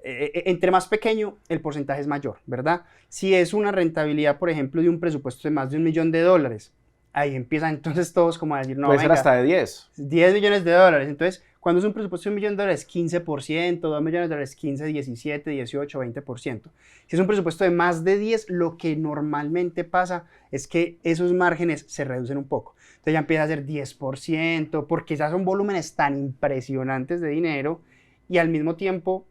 Entre más pequeño, el porcentaje es mayor, ¿verdad? Si es una rentabilidad, por ejemplo, de un presupuesto de más de $1.000.000, ahí empiezan entonces todos como a decir, no, puede ser venga, hasta de 10. $10 millones. Entonces, cuando es un presupuesto de $1.000.000, 15%, $2 millones, 15, 17, 18, 20%. Si es un presupuesto de más de 10, lo que normalmente pasa es que esos márgenes se reducen un poco. Entonces ya empieza a ser 10%, porque ya son volúmenes tan impresionantes de dinero y al mismo tiempo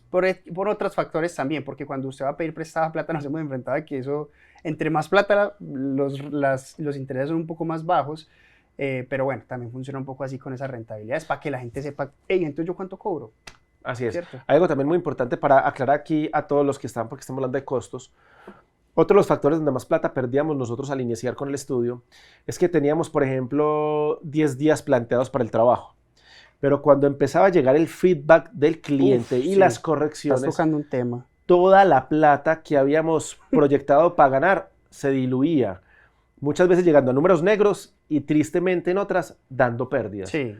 por otros factores también, porque cuando usted va a pedir prestada plata nos hemos enfrentado a que eso, entre más plata, los intereses son un poco más bajos, pero bueno, también funciona un poco así con esas rentabilidades, para que la gente sepa, hey, entonces yo cuánto cobro. Así es. ¿Cierto? Hay algo también muy importante para aclarar aquí a todos los que están, porque estamos hablando de costos. Otro de los factores donde más plata perdíamos nosotros al iniciar con el estudio es que teníamos, por ejemplo, 10 días planteados para el trabajo. Pero cuando empezaba a llegar el feedback del cliente y las correcciones, estás tocando un tema. toda la plata que habíamos proyectado para ganar se diluía. Muchas veces llegando a números negros y tristemente en otras dando pérdidas. Sí.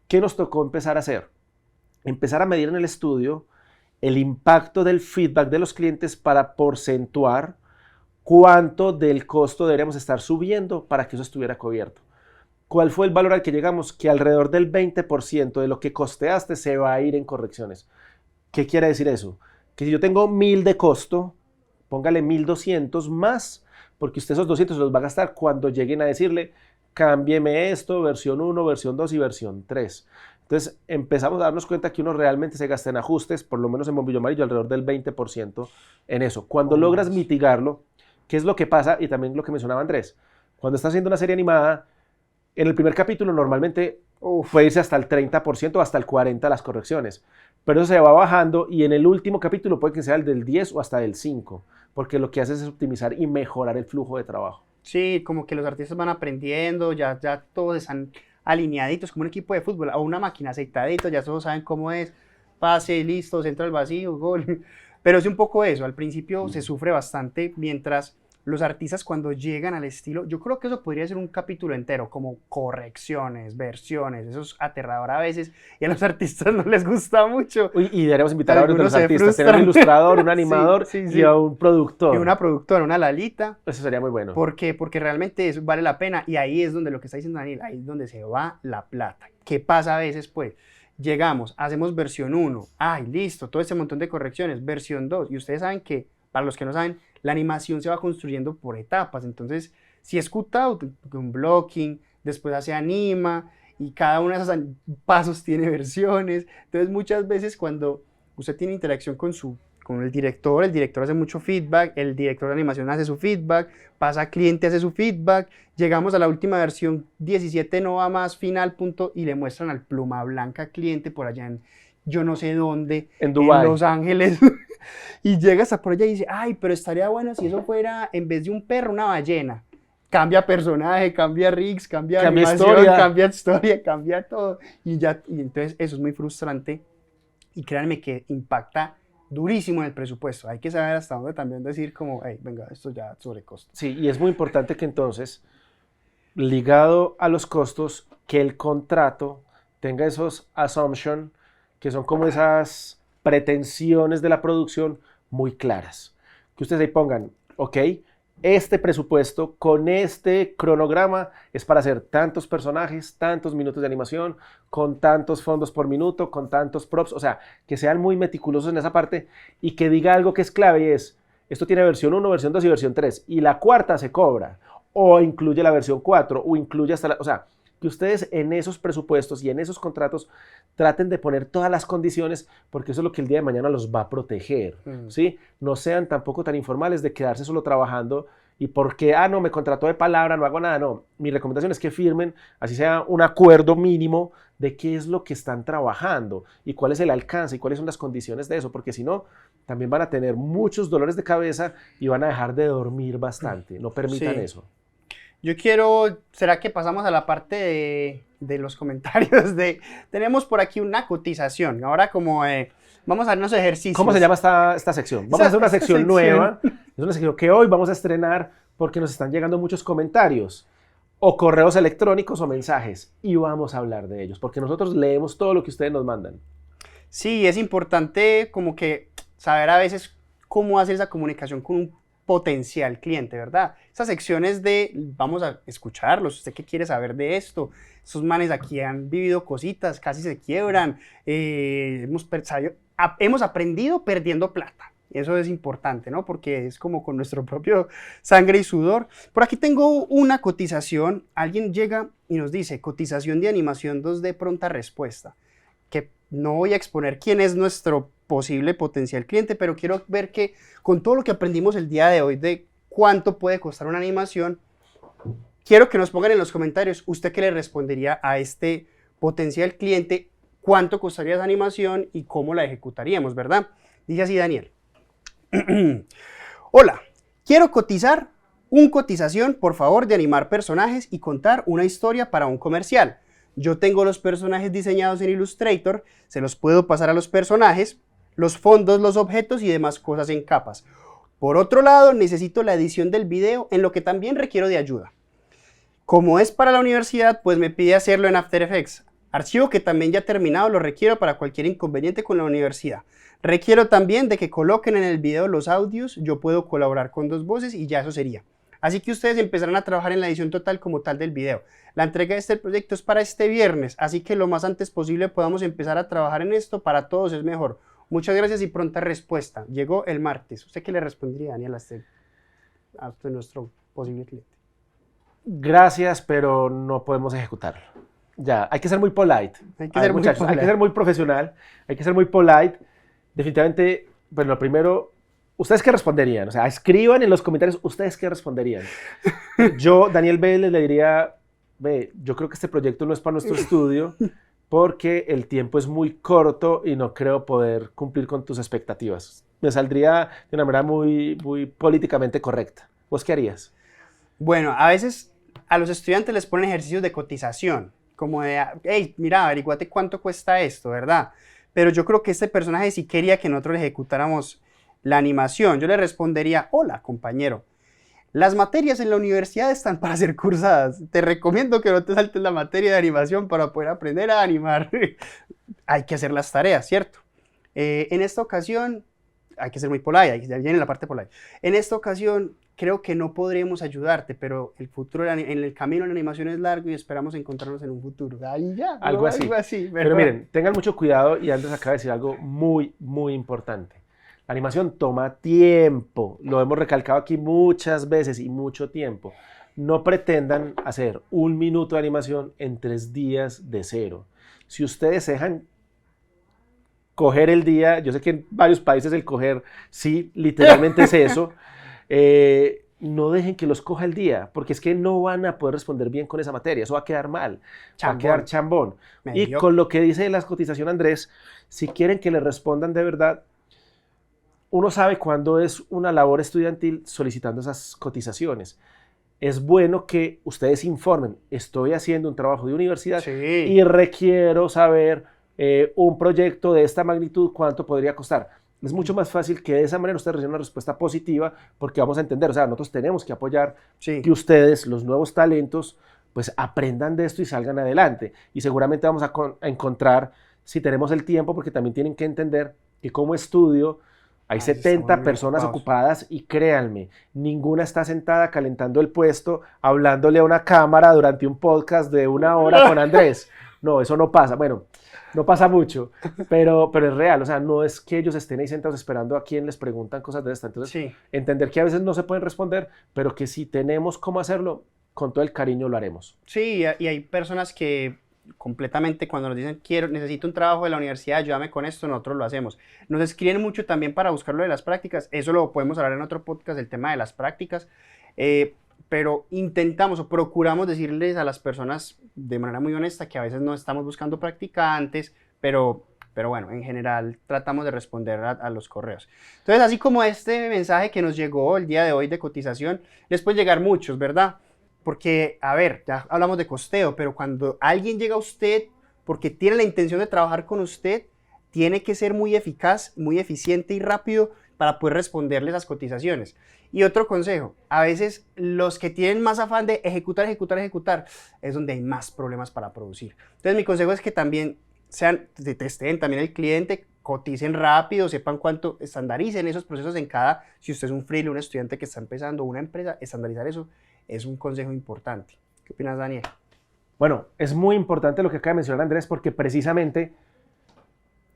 ¿Qué nos tocó empezar a hacer? Empezar a medir en el estudio el impacto del feedback de los clientes para porcentuar cuánto del costo deberíamos estar subiendo para que eso estuviera cubierto. ¿Cuál fue el valor al que llegamos? Que alrededor del 20% de lo que costeaste se va a ir en correcciones. ¿Qué quiere decir eso? Que si yo tengo 1.000 de costo, póngale 1.200 más, porque usted esos 200 los va a gastar cuando lleguen a decirle, cámbieme esto, versión 1, versión 2 y versión 3. Entonces empezamos a darnos cuenta que uno realmente se gasta en ajustes, por lo menos en Bombillo Amarillo, alrededor del 20% en eso. Cuando logras mitigarlo, ¿qué es lo que pasa? Y también lo que mencionaba Andrés. Cuando estás haciendo una serie animada, en el primer capítulo normalmente puede irse hasta el 30% o hasta el 40% las correcciones, pero eso se va bajando y en el último capítulo puede que sea el del 10 o hasta del 5, porque lo que haces es optimizar y mejorar el flujo de trabajo. Sí, como que los artistas van aprendiendo, ya todos están alineaditos como un equipo de fútbol, o una máquina aceitadito, ya todos saben cómo es, pase, listo, centro al vacío, gol. Pero es un poco eso, al principio se sufre bastante, mientras los artistas cuando llegan al estilo, yo creo que eso podría ser un capítulo entero, como correcciones, versiones, eso es aterrador a veces, y a los artistas no les gusta mucho. Y deberíamos invitar a varios de los Algunos se artistas, tener un frustran. ilustrador, un animador Sí, sí, sí. y a un productor. Y una productora, una Lalita. Eso sería muy bueno. Porque realmente eso vale la pena y ahí es donde lo que está diciendo Daniel, ahí es donde se va la plata. ¿Qué pasa a veces? Pues llegamos, hacemos versión 1, ay, listo, todo ese montón de correcciones, versión 2, y ustedes saben que, para los que no saben, la animación se va construyendo por etapas. Entonces, si es cutout, con blocking, después hace anima, y cada uno de esos pasos tiene versiones. Entonces, muchas veces cuando usted tiene interacción con el director hace mucho feedback, el director de animación hace su feedback, pasa a cliente, hace su feedback, llegamos a la última versión 17 no va más, final, punto, y le muestran al pluma blanca cliente por allá en yo no sé dónde, En Dubái. en Los Ángeles, y llega hasta por allá y dice, ay, pero estaría bueno si eso fuera, en vez de un perro, una ballena. Cambia personaje, cambia rigs, cambia animación, cambia historia, cambia todo, y entonces eso es muy frustrante, y créanme que impacta durísimo en el presupuesto. Hay que saber hasta dónde también decir como, hey, venga, esto ya sobrecosto. Sí, y es muy importante que entonces, ligado a los costos, que el contrato tenga esos assumptions, que son como esas pretensiones de la producción muy claras. Que ustedes ahí pongan, ok, este presupuesto con este cronograma es para hacer tantos personajes, tantos minutos de animación, con tantos fondos por minuto, con tantos props, o sea, que sean muy meticulosos en esa parte y que diga algo que es clave y es, esto tiene versión 1, versión 2 y versión 3 y la cuarta se cobra o incluye la versión 4 o incluye hasta la, o sea, que ustedes en esos presupuestos y en esos contratos traten de poner todas las condiciones porque eso es lo que el día de mañana los va a proteger, ¿sí? No sean tampoco tan informales de quedarse solo trabajando y porque, no, me contrató de palabra, no hago nada, no. Mi recomendación es que firmen, así sea un acuerdo mínimo de qué es lo que están trabajando y cuál es el alcance y cuáles son las condiciones de eso, porque si no, también van a tener muchos dolores de cabeza y van a dejar de dormir bastante. No permitan eso. Yo ¿será que pasamos a la parte de los comentarios? Tenemos por aquí una cotización. Ahora como vamos a hacer unos ejercicios. ¿Cómo se llama esta sección? Vamos a hacer una sección nueva. Es una sección que hoy vamos a estrenar porque nos están llegando muchos comentarios o correos electrónicos o mensajes y vamos a hablar de ellos porque nosotros leemos todo lo que ustedes nos mandan. Sí, es importante como que saber a veces cómo hacer esa comunicación con un potencial cliente, ¿verdad? Esas secciones vamos a escucharlos, ¿usted qué quiere saber de esto? Esos manes aquí han vivido cositas, casi se quiebran, hemos aprendido perdiendo plata. Eso es importante, ¿no? Porque es como con nuestro propio sangre y sudor. Por aquí tengo una cotización, alguien llega y nos dice, cotización de animación 2D pronta respuesta, que no voy a exponer quién es nuestro posible potencial cliente, pero quiero ver que con todo lo que aprendimos el día de hoy de cuánto puede costar una animación, quiero que nos pongan en los comentarios, ¿usted qué le respondería a este potencial cliente? ¿Cuánto costaría esa animación y cómo la ejecutaríamos, verdad? Dice así Daniel. Hola, quiero cotizar cotización, por favor, de animar personajes y contar una historia para un comercial. Yo tengo los personajes diseñados en Illustrator, se los puedo pasar a los personajes, los fondos, los objetos y demás cosas en capas. Por otro lado, necesito la edición del video, en lo que también requiero de ayuda. Como es para la universidad, pues me pide hacerlo en After Effects. Archivo que también ya terminado lo requiero para cualquier inconveniente con la universidad. Requiero también de que coloquen en el video los audios, yo puedo colaborar con 2 voces y ya eso sería. Así que ustedes empezarán a trabajar en la edición total como tal del video. La entrega de este proyecto es para este viernes, así que lo más antes posible podamos empezar a trabajar en esto, para todos es mejor. Muchas gracias y pronta respuesta. Llegó el martes. ¿Usted qué le respondería, Daniel, a nuestro posible cliente? Gracias, pero no podemos ejecutarlo. Ya, hay que ser muy polite. Hay que ser muy profesional, hay que ser muy polite. Definitivamente, bueno, lo primero, ¿ustedes qué responderían? O sea, escriban en los comentarios, ¿ustedes qué responderían? Yo, Daniel Vélez, le diría, yo creo que este proyecto no es para nuestro estudio porque el tiempo es muy corto y no creo poder cumplir con tus expectativas. Me saldría de una manera muy, muy políticamente correcta. ¿Vos qué harías? Bueno, a veces a los estudiantes les ponen ejercicios de cotización, como de, hey, mira, averiguate cuánto cuesta esto, ¿verdad? Pero yo creo que este personaje sí quería que nosotros le ejecutáramos la animación. Yo le respondería, hola, compañero. Las materias en la universidad están para ser cursadas. Te recomiendo que no te saltes la materia de animación para poder aprender a animar. Hay que hacer las tareas, ¿cierto? En esta ocasión, hay que ser muy polite, ya viene la parte polite. En esta ocasión, creo que no podremos ayudarte, pero el futuro en el camino de la animación es largo y esperamos encontrarnos en un futuro. Ahí ya, algo así. Pero miren, tengan mucho cuidado y antes acaba de decir algo muy, muy importante. La animación toma tiempo, lo hemos recalcado aquí muchas veces y mucho tiempo. No pretendan hacer 1 minuto de animación en 3 días de cero. Si ustedes se dejan coger el día, yo sé que en varios países el coger, sí, literalmente es eso, no dejen que los coja el día, porque es que no van a poder responder bien con esa materia, eso va a quedar mal, va a quedar chambón. Y con lo que dice la cotización Andrés, si quieren que le respondan de verdad, uno sabe cuándo es una labor estudiantil solicitando esas cotizaciones. Es bueno que ustedes informen, estoy haciendo un trabajo de universidad y requiero saber un proyecto de esta magnitud, ¿cuánto podría costar? Es mucho más fácil que de esa manera ustedes reciban una respuesta positiva, porque vamos a entender, o sea, nosotros tenemos que apoyar que ustedes, los nuevos talentos, pues aprendan de esto y salgan adelante. Y seguramente vamos a encontrar, si tenemos el tiempo, porque también tienen que entender que como estudio hay 70 personas ocupadas y créanme, ninguna está sentada calentando el puesto, hablándole a una cámara durante un podcast de 1 hora con Andrés. No, eso no pasa. Bueno, no pasa mucho, pero es real. O sea, no es que ellos estén ahí sentados esperando a quien les preguntan cosas de esta. Entonces, entender que a veces no se pueden responder, pero que si tenemos cómo hacerlo, con todo el cariño lo haremos. Sí, y hay personas que completamente cuando nos dicen, necesito un trabajo de la universidad, ayúdame con esto, nosotros lo hacemos. Nos escriben mucho también para buscar lo de las prácticas. Eso lo podemos hablar en otro podcast, el tema de las prácticas. Pero intentamos o procuramos decirles a las personas de manera muy honesta que a veces no estamos buscando practicantes, pero bueno, en general tratamos de responder a los correos. Entonces, así como este mensaje que nos llegó el día de hoy de cotización, les pueden llegar muchos, ¿verdad? Porque, a ver, ya hablamos de costeo, pero cuando alguien llega a usted porque tiene la intención de trabajar con usted, tiene que ser muy eficaz, muy eficiente y rápido para poder responderle esas cotizaciones. Y otro consejo, a veces los que tienen más afán de ejecutar, es donde hay más problemas para producir. Entonces mi consejo es que también testeen también el cliente, coticen rápido, sepan cuánto, estandaricen esos procesos en cada, si usted es un freelancer, un estudiante que está empezando, una empresa, estandarizar eso es un consejo importante. ¿Qué opinas, Daniel? Bueno, es muy importante lo que acaba de mencionar Andrés, porque precisamente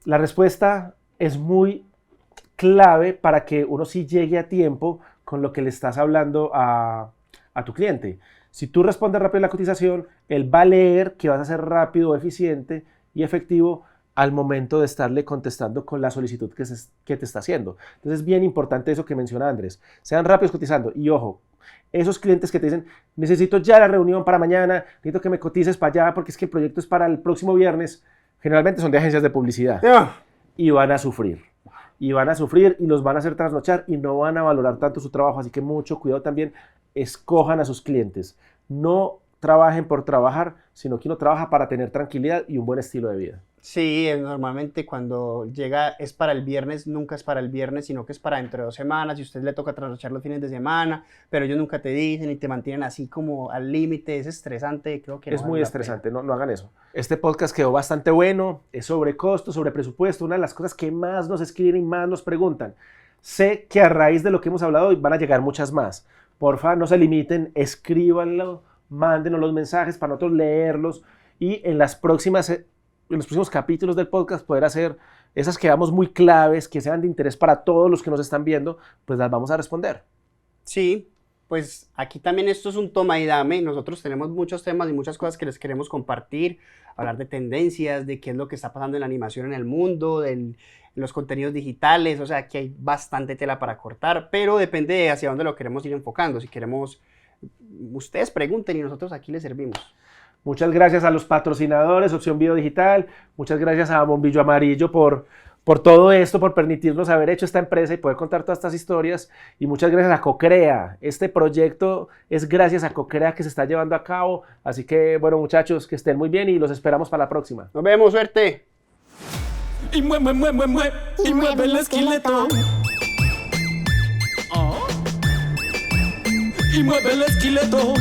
la respuesta es muy clave para que uno sí llegue a tiempo con lo que le estás hablando a tu cliente. Si tú respondes rápido a la cotización, él va a leer que vas a ser rápido, eficiente y efectivo al momento de estarle contestando con la solicitud que te está haciendo. Entonces es bien importante eso que menciona Andrés. Sean rápidos cotizando y ojo, esos clientes que te dicen, necesito ya la reunión para mañana, necesito que me cotices para allá porque es que el proyecto es para el próximo viernes, generalmente son de agencias de publicidad y van a sufrir. Y los van a hacer trasnochar y no van a valorar tanto su trabajo, así que mucho cuidado también, escojan a sus clientes. No trabajen por trabajar, sino que uno trabaja para tener tranquilidad y un buen estilo de vida. Sí, normalmente cuando llega es para el viernes, nunca es para el viernes, sino que es para dentro de 2 semanas y a usted le toca trasnochar los fines de semana, pero ellos nunca te dicen y te mantienen así como al límite, es estresante, creo que no es muy estresante, no hagan eso. Este podcast quedó bastante bueno, es sobre costo, sobre presupuesto, una de las cosas que más nos escriben y más nos preguntan. Sé que a raíz de lo que hemos hablado hoy van a llegar muchas más. Porfa, no se limiten, escríbanlo, mándenos los mensajes para nosotros leerlos y en los próximos capítulos del podcast poder hacer esas que veamos muy claves, que sean de interés para todos los que nos están viendo, pues las vamos a responder. Sí, pues aquí también esto es un toma y dame. Nosotros tenemos muchos temas y muchas cosas que les queremos compartir, hablar de tendencias, de qué es lo que está pasando en la animación en el mundo, en los contenidos digitales, o sea, aquí hay bastante tela para cortar, pero depende de hacia dónde lo queremos ir enfocando. Si queremos, ustedes pregunten y nosotros aquí les servimos. Muchas gracias a los patrocinadores, Opción Video Digital, muchas gracias a Bombillo Amarillo por todo esto, por permitirnos haber hecho esta empresa y poder contar todas estas historias, y muchas gracias a Cocrea. Este proyecto es gracias a Cocrea que se está llevando a cabo, así que bueno muchachos, que estén muy bien y los esperamos para la próxima. Nos vemos, suerte. Y mueve el esqueleto. Y mueve el esqueleto.